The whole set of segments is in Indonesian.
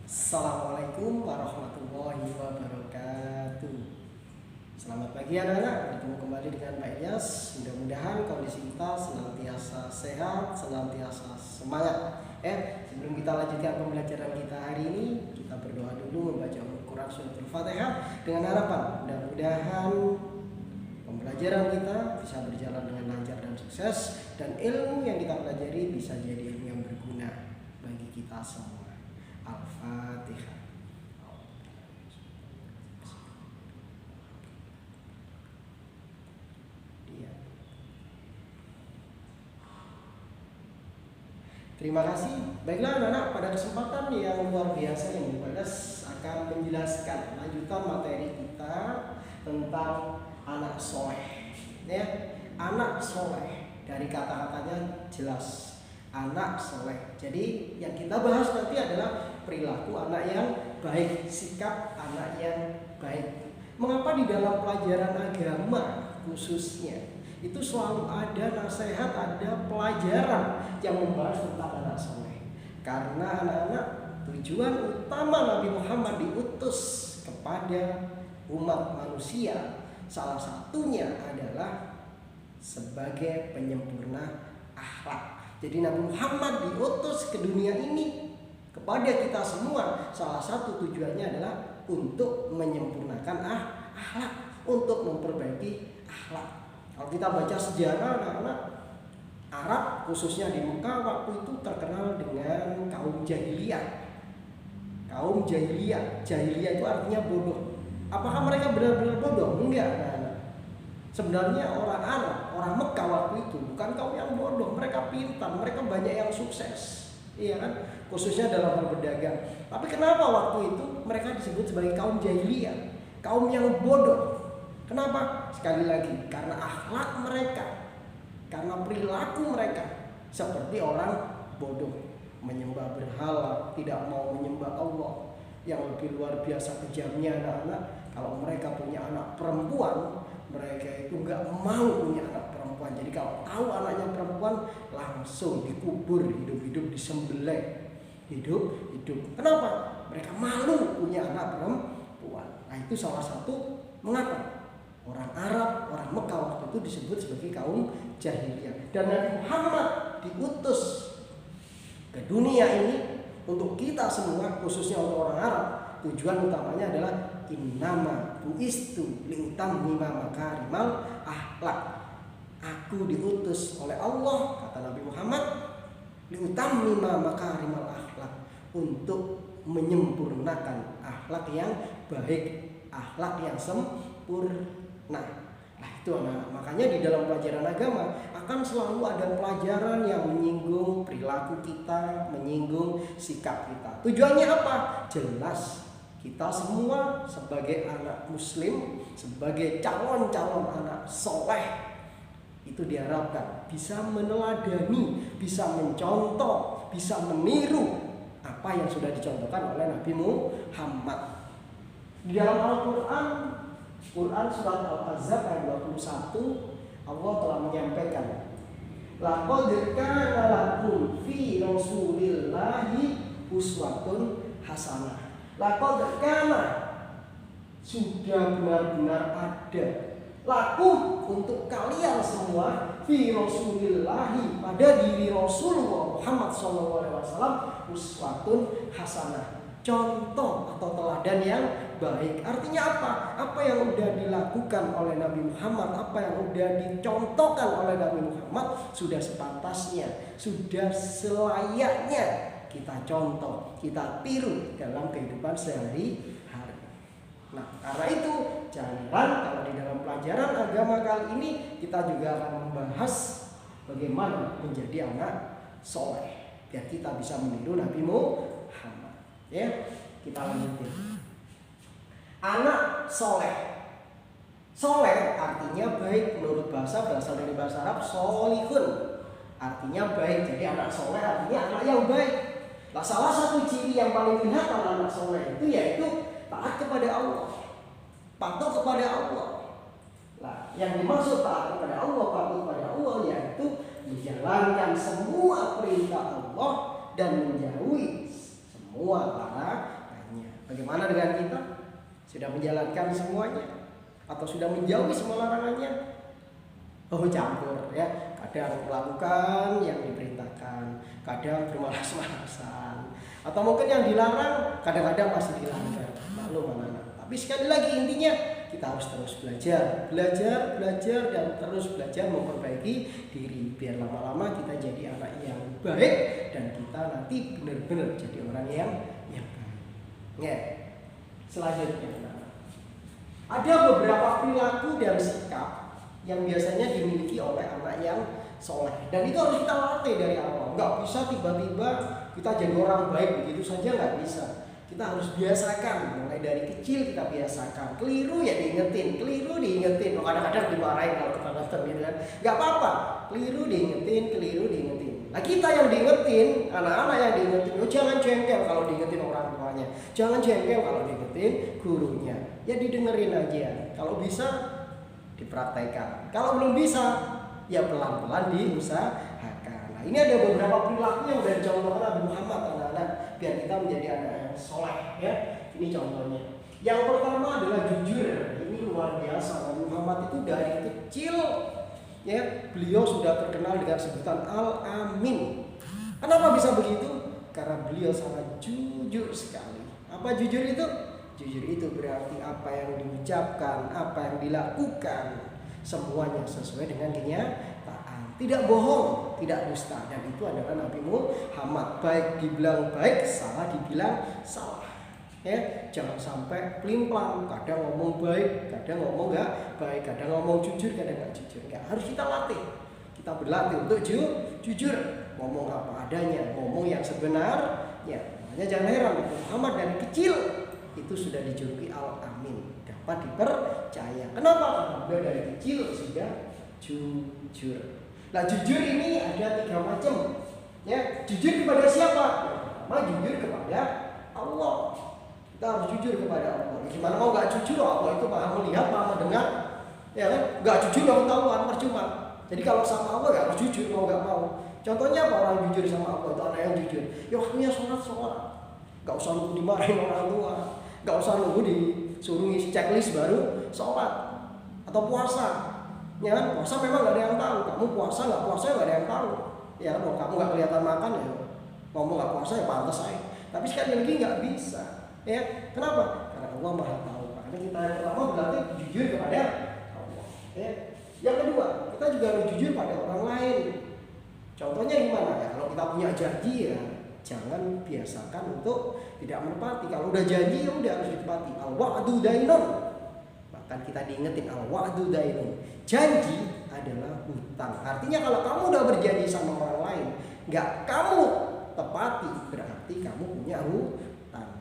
Assalamualaikum warahmatullahi wabarakatuh. Selamat pagi anak-anak, bertemu kembali dengan Pak Ilyas. Mudah-mudahan kondisi kita senantiasa sehat, senantiasa semangat. Sebelum kita lanjutkan pembelajaran kita hari ini, kita berdoa dulu membaca Al-Quran Surat Al-Fatihah dengan harapan mudah-mudahan pembelajaran kita bisa berjalan dengan lancar dan sukses, dan ilmu yang kita pelajari bisa jadi ilmu yang berguna bagi kita semua. Al-Fatihah. Terima kasih. Baiklah anak-anak, pada kesempatan yang luar biasa ini Bagas akan menjelaskan lanjutan materi kita tentang anak soleh. Anak soleh, dari kata-katanya jelas, anak soleh. Jadi yang kita bahas nanti adalah perilaku anak yang baik, sikap anak yang baik. Mengapa di dalam pelajaran agama khususnya itu selalu ada nasihat, ada pelajaran yang membahas tentang anak soleh? Karena anak-anak, tujuan utama Nabi Muhammad diutus kepada umat manusia salah satunya adalah sebagai penyempurna akhlak. Jadi Nabi Muhammad diutus ke dunia ini kepada kita semua, salah satu tujuannya adalah untuk menyempurnakan akhlak, untuk memperbaiki akhlak. Kalau kita baca sejarah anak-anak, Arab khususnya di Mekah waktu itu terkenal dengan kaum jahiliyah. Kaum jahiliyah, jahiliyah itu artinya bodoh. Apakah mereka benar-benar bodoh? Enggak, anak-anak. Sebenarnya orang Arab, orang Mekah waktu itu bukan kaum yang bodoh, mereka pintar, mereka banyak yang sukses. Iya kan? Khususnya dalam hal berdagang. Tapi kenapa waktu itu mereka disebut sebagai kaum jahiliyah, kaum yang bodoh? Kenapa? Sekali lagi, karena akhlak mereka, karena perilaku mereka seperti orang bodoh, menyembah berhala, tidak mau menyembah Allah. Yang lebih luar biasa kejamnya anak-anak, kalau mereka punya anak perempuan, mereka itu nggak mau punya anak perempuan. Jadi kalau tahu anaknya perempuan, langsung dikubur hidup-hidup, disembelih hidup-hidup. Kenapa? Mereka malu punya anak perempuan. Nah, itu salah satu mengapa orang Arab, orang Mekah waktu itu disebut sebagai kaum jahiliyah. Dan Nabi Muhammad diutus ke dunia ini untuk kita semua, khususnya untuk orang Arab. Tujuan utamanya adalah innama buistu liutammima makarimal akhlak. Aku diutus oleh Allah, kata Nabi Muhammad, liutammima makarimal akhlak, untuk menyempurnakan akhlak yang baik, akhlak yang sempurna. Nah, itu anak-anak. Makanya di dalam pelajaran agama akan selalu ada pelajaran yang menyinggung perilaku kita, menyinggung sikap kita. Tujuannya apa? Jelas, kita semua sebagai anak muslim, sebagai calon-calon anak soleh, itu diharapkan bisa meneladani, bisa mencontoh, bisa meniru apa yang sudah dicontohkan oleh Nabi Muhammad. Di dalam Al-Quran surat Al-Ahzab ayat 21, Allah telah menyampaikan, laqad kana lakum fi rasulillahi uswatun hasanah. Laqad kana, sudah benar-benar ada, lakum, untuk kalian semua, fi rasulillahi, pada diri Rasulullah Muhammad SAW, uswatun hasanah, contoh atau teladan yang baik. Artinya apa? Apa yang sudah dilakukan oleh Nabi Muhammad, apa yang sudah dicontohkan oleh Nabi Muhammad, sudah sepantasnya, sudah selayaknya kita contoh, kita tiru dalam kehidupan sehari-hari. Nah, karena itu jangan kalau di dalam pelajaran agama kali ini kita juga akan membahas bagaimana menjadi anak soleh, biar kita bisa meniru Nabi Muhammad. Kita lanjutin. Anak soleh. Soleh artinya baik, menurut berasal dari bahasa Arab solihun, artinya baik. Jadi anak soleh artinya anak yang baik. Nah, salah satu ciri yang paling kelihatan anak soleh itu yaitu taat kepada Allah, patuh kepada Allah. Nah, yang dimaksud taat kepada Allah, patuh kepada Allah, yaitu menjalankan semua perintah Allah dan menjauhi semua larangannya. Bagaimana dengan kita? Sudah menjalankan semuanya atau sudah menjauhi semua larangannya? Oh, campur ya. Kadang melakukan yang diperintahkan, kadang bermalas-malasan, atau mungkin yang dilarang kadang-kadang masih dilanggar. Maklum anak-anak. Tapi sekali lagi intinya kita harus terus belajar dan terus belajar memperbaiki diri biar lama-lama kita jadi anak yang baik dan kita nanti benar-benar jadi orang yang baik. Ya. Selanjutnya, ada beberapa perilaku dan sikap yang biasanya dimiliki oleh anak yang soleh, dan itu harus kita latih dari awal. Nggak bisa tiba-tiba kita jadi orang baik begitu saja, nggak bisa. Kita harus biasakan, mulai dari kecil kita biasakan. Keliru ya diingetin. Kadang-kadang dimarahin kalau kita nonton gitu kan. Nggak apa-apa, keliru diingetin. Nah kita yang diingetin, anak-anak yang diingetin, jangan jengkel kalau diingetin orang tuanya, jangan jengkel kalau diingetin gurunya. Ya didengerin aja. Kalau bisa dipraktekkan. Kalau belum bisa, ya pelan-pelan diusahakan. Nah, ini ada beberapa perilaku yang sudah dicontohkan Nabi Muhammad anak-anak biar kita menjadi anak yang soleh ya. Ini contohnya. Yang pertama adalah jujur. Ini luar biasa. Nabi Muhammad itu dari kecil ya, beliau sudah terkenal dengan sebutan Al-Amin. Kenapa bisa begitu? Karena beliau sangat jujur sekali. Apa jujur itu? Jujur itu berarti apa yang diucapkan, apa yang dilakukan, semuanya sesuai dengan kenyataan. Tidak bohong, tidak dusta. Dan itu adalah Nabi Muhammad. Baik dibilang baik, salah dibilang salah. Ya, jangan sampai pelin-pelan. Kadang ngomong baik, kadang ngomong nggak baik, kadang ngomong jujur, kadang nggak jujur. Nggak, harus kita latih. Kita berlatih untuk jujur, ngomong apa adanya, ngomong yang sebenarnya. Makanya jangan heran, Muhammad dari kecil itu sudah dijuluki Al-Amin, dapat dipercaya. Kenapa? Karena beliau dari kecil sudah jujur. Nah, jujur ini ada 3 macam. Ya, jujur kepada siapa? Pertama, jujur kepada Allah. Kita harus jujur kepada Allah. Gimana mau nggak jujur? Allah itu maha melihat, maha mendengar. Ya kan? Nggak jujur nggak ketahuan, percuma. Jadi kalau sama Allah nggak harus jujur, mau nggak mau. Contohnya apa orang jujur sama Allah? Itu anak yang jujur. Ya waktunya sholat. Nggak usah nunggu dimarahin orang tua. Nggak usah nunggu disuruh ngisi checklist baru sholat atau puasa. Ya kan? Puasa memang nggak ada yang tahu. Kamu puasa nggak nggak ada yang tahu. Ya kan? Kamu nggak kelihatan makan ya. Ngomong nggak puasa ya pantas aja. Tapi sekali lagi nggak bisa. Ya, kenapa? Karena Allah maha tahu. Makanya kita yang pertama berarti jujur kepada Allah. Ya. Yang kedua, kita juga harus jujur pada orang lain. Contohnya gimana ya? Kalau kita punya janji ya, jangan biasakan untuk tidak menepati. Kalau udah janji ya udah harus ditepati. Al-wa'du dainun. Bahkan kita diingetin al-wa'du dainun. Janji adalah hutang. Artinya kalau kamu udah berjanji sama orang lain, nggak kamu tepati, berarti kamu punya hutang.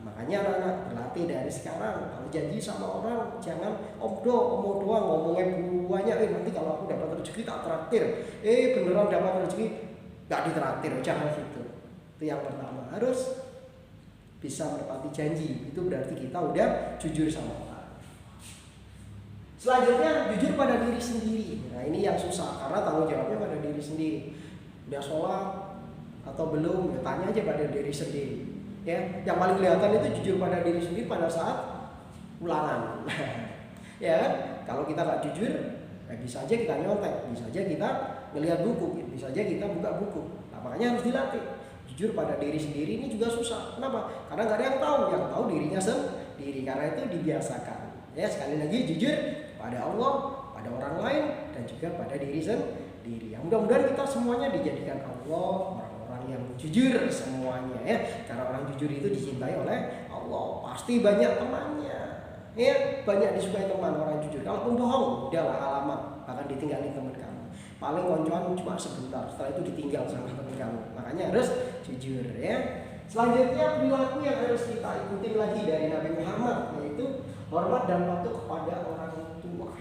Makanya anak-anak berlatih dari sekarang. Kalau janji sama orang jangan omong doang ngomongnya banyak. Nanti kalau aku dapat rezeki tak traktir. Beneran dapat rezeki nggak ditraktir, jangan gitu. Itu yang pertama, harus bisa menepati janji. Itu berarti kita udah jujur sama orang. Selanjutnya jujur pada diri sendiri. Nah ini yang susah karena tanggung jawabnya pada diri sendiri. Udah sholat atau belum? Ya, tanya aja pada diri sendiri. Ya, yang paling kelihatan itu jujur pada diri sendiri pada saat ulangan. Ya kan? Kalau kita nggak jujur, bisa aja kita nyontek, bisa aja kita ngelihat buku, bisa aja kita buka buku. Nah, makanya harus dilatih. Jujur pada diri sendiri ini juga susah. Kenapa? Karena nggak ada yang tahu dirinya sendiri. Karena itu dibiasakan. Ya, sekali lagi jujur pada Allah, pada orang lain, dan juga pada diri sendiri. Yang mudah-mudahan kita semuanya dijadikan Allah yang jujur semuanya ya, karena orang jujur itu dicintai oleh Allah, pasti banyak temannya ya, banyak disukai teman orang jujur. Kalau bohong udahlah alamat, akan ditinggalin teman kamu, paling koncoan cuma sebentar, setelah itu ditinggal sama teman kamu. Makanya harus jujur ya. Selanjutnya perilaku yang harus kita ikutin lagi dari Nabi Muhammad, yaitu hormat dan patuh kepada orang tua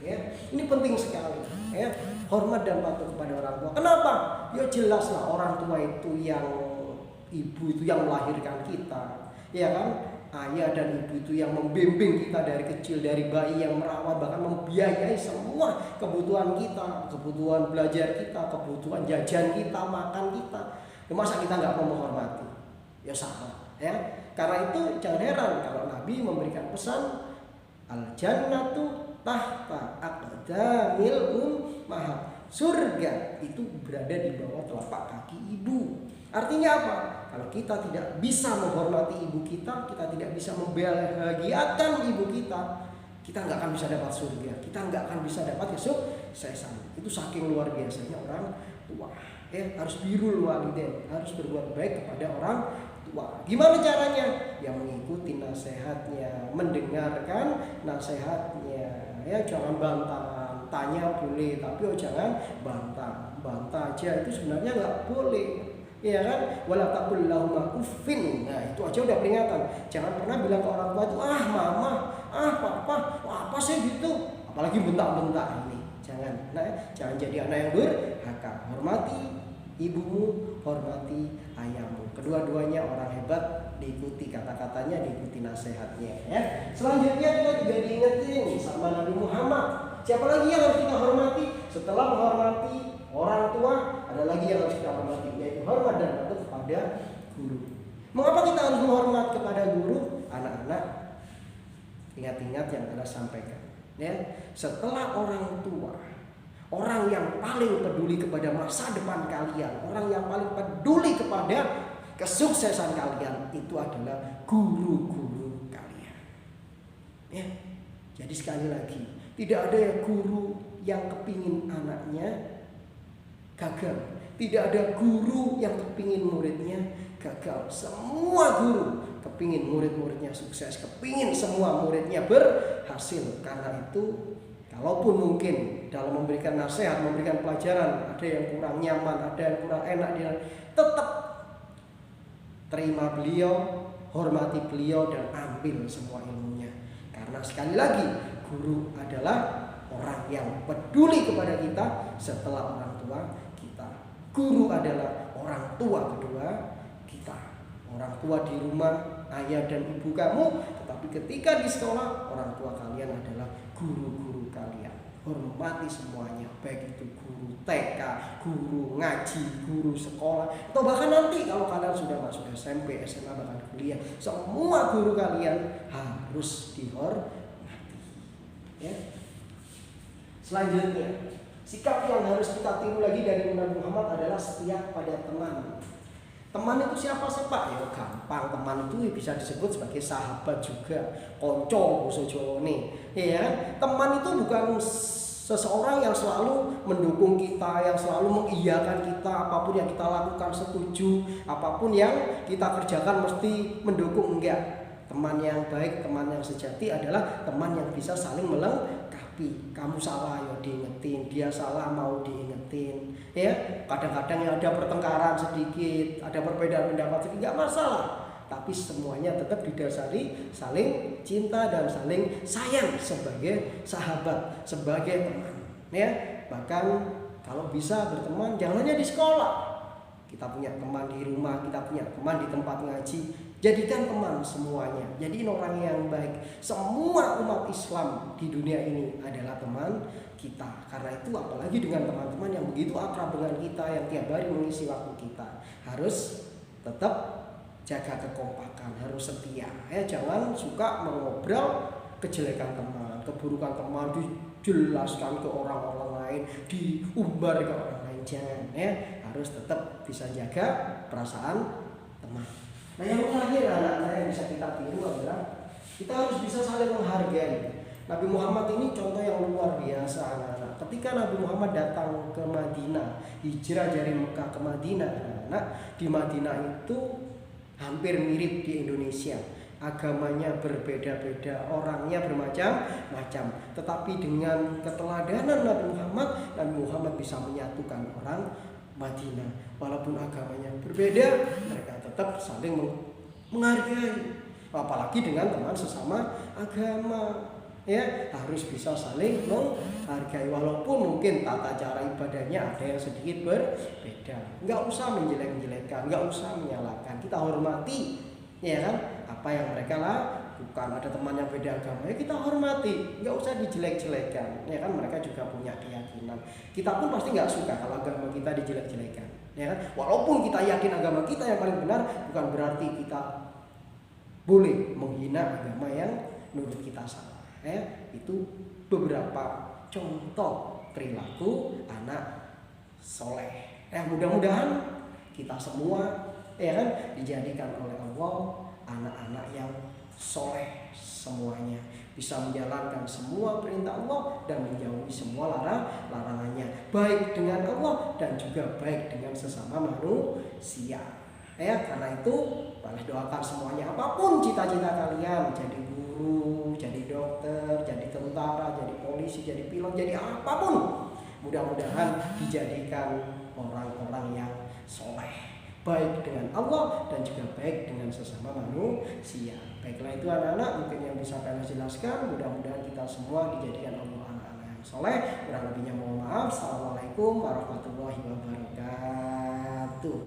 ya. Ini penting sekali ya, hormat dan patuh kepada orang tua. Kenapa? Ya jelaslah orang tua itu yang ibu itu yang melahirkan kita, ya kan? Ayah dan ibu itu yang membimbing kita dari kecil, dari bayi yang merawat, bahkan membiayai semua kebutuhan kita, kebutuhan belajar kita, kebutuhan jajan kita, makan kita. Ya, masa kita nggak mau menghormati? Ya salah, ya. Karena itu jangan heran kalau Nabi memberikan pesan al-jannatu tahta aqdamil ummahat. Surga itu berada di bawah telapak kaki ibu. Artinya apa? Kalau kita tidak bisa menghormati ibu kita tidak bisa membahagiakan ibu kita nggak akan bisa dapat surga. Kita nggak akan bisa dapat kesuksesan. Itu saking luar biasanya orang tua. Harus birrul walidain, harus berbuat baik kepada orang tua. Gimana caranya? Ya mengikuti nasihatnya, mendengarkan nasihatnya. Ya jangan bantah, tanya boleh, tapi jangan bantah. Bantah aja itu sebenarnya nggak boleh. Ya kan? Wala taqul lahum uffin. Nah, itu aja udah peringatan. Jangan pernah bilang ke orang tua itu, mama, papa, apa sih gitu. Apalagi bentak-bentak ini. Jangan. Nah, jangan jadi anak yang durhaka. Hormati ibumu, hormati ayahmu. Kedua-duanya orang hebat, diikuti kata-katanya, diikuti nasihatnya ya. Selanjutnya kita juga diingetin sama Nabi Muhammad. Siapa lagi yang harus kita hormati? Setelah menghormati orang tua, ada lagi yang harus kita hormati, yaitu hormat dan patuh kepada guru. Mengapa kita harus menghormat kepada guru? Anak-anak, ingat-ingat yang telah sampaikan ya. Setelah orang tua, orang yang paling peduli kepada masa depan kalian, orang yang paling peduli kepada kesuksesan kalian, itu adalah guru-guru kalian ya. Jadi sekali lagi, tidak ada guru yang kepingin anaknya gagal, tidak ada guru yang kepingin muridnya gagal. Semua guru kepingin murid-muridnya sukses, kepingin semua muridnya berhasil. Karena itu, kalaupun mungkin dalam memberikan nasihat, memberikan pelajaran, ada yang kurang nyaman, ada yang kurang enak, tetap terima beliau, hormati beliau, dan ambil semua ilmunya. Karena sekali lagi, guru adalah orang yang peduli kepada kita setelah orang tua kita. Guru adalah orang tua kedua kita. Orang tua di rumah, ayah dan ibu kamu, tetapi ketika di sekolah, orang tua kalian adalah guru-guru kalian. Hormati semuanya, baik itu guru TK, guru ngaji, guru sekolah, atau bahkan nanti kalau kalian sudah masuk SMP, SMA, bahkan kuliah, semua guru kalian harus dihormati ya. Selanjutnya, sikap yang harus kita tiru lagi dari Nabi Muhammad adalah setia pada teman. Teman itu siapa sih Pak? Ya gampang, teman itu bisa disebut sebagai sahabat juga, konco basa Jawane. Ya, teman itu bukan seseorang yang selalu mendukung kita, yang selalu mengiyakan kita, apapun yang kita lakukan setuju, apapun yang kita kerjakan mesti mendukung, enggak. Teman yang baik, teman yang sejati adalah teman yang bisa saling melengkapi. Kamu salah ya diingetin, dia salah mau diingetin ya. Kadang-kadang yang ada pertengkaran sedikit, ada perbedaan pendapat sedikit, enggak masalah, tapi semuanya tetap didasari saling cinta dan saling sayang sebagai sahabat, sebagai teman ya. Bahkan kalau bisa berteman jangan hanya di sekolah. Kita punya teman di rumah, kita punya teman di tempat ngaji. Jadikan teman semuanya, jadiin orang yang baik. Semua umat Islam di dunia ini adalah teman kita. Karena itu apalagi dengan teman-teman yang begitu akrab dengan kita, yang tiap hari mengisi waktu kita, harus tetap jaga kekompakan, harus setia ya. Jangan suka mengobrol kejelekan teman, keburukan teman dijelaskan ke orang-orang lain, diumbar ke orang lain. Jangan ya, harus tetap bisa jaga perasaan teman. Nah yang terakhir anak-anak yang bisa kita tiru adalah kita harus bisa saling menghargai. Nabi Muhammad ini contoh yang luar biasa anak-anak. Ketika Nabi Muhammad datang ke Madinah, hijrah dari Mekah ke Madinah, anak-anak, di Madinah itu hampir mirip di Indonesia. Agamanya berbeda-beda, orangnya bermacam-macam. Tetapi dengan keteladanan Nabi Muhammad bisa menyatukan orang Madinah. Walaupun agamanya berbeda, mereka tetap saling menghargai. Apalagi dengan teman sesama agama ya, harus bisa saling menghargai. Walaupun mungkin tata cara ibadahnya ada yang sedikit berbeda, nggak usah menjelek-jelekkan, nggak usah menyalahkan. Kita hormati ya kan apa yang mereka lakukan. Ada teman yang beda agama ya kita hormati, nggak usah dijelek-jelekan ya kan. Mereka juga punya keyakinan. Kita pun pasti nggak suka kalau agama kita dijelek-jelekan ya kan. Walaupun kita yakin agama kita yang paling benar, bukan berarti kita boleh menghina agama yang menurut kita salah. Itu beberapa contoh perilaku anak soleh. Mudah-mudahan kita semua dijadikan oleh Allah anak-anak yang soleh semuanya, bisa menjalankan semua perintah Allah dan menjauhi semua larangannya, baik dengan Allah dan juga baik dengan sesama manusia. Karena itu boleh doakan semuanya, apapun cita-cita kalian, jadi guru, jadi dokter, jadi tentara, jadi polisi, jadi pilot, jadi apapun, mudah-mudahan dijadikan orang-orang yang soleh, baik dengan Allah dan juga baik dengan sesama manusia. Baiklah, itu anak-anak mungkin yang bisa kalian jelaskan. Mudah-mudahan kita semua dijadikan Allah anak-anak yang soleh. Kurang lebihnya mohon maaf. Assalamualaikum warahmatullahi wabarakatuh.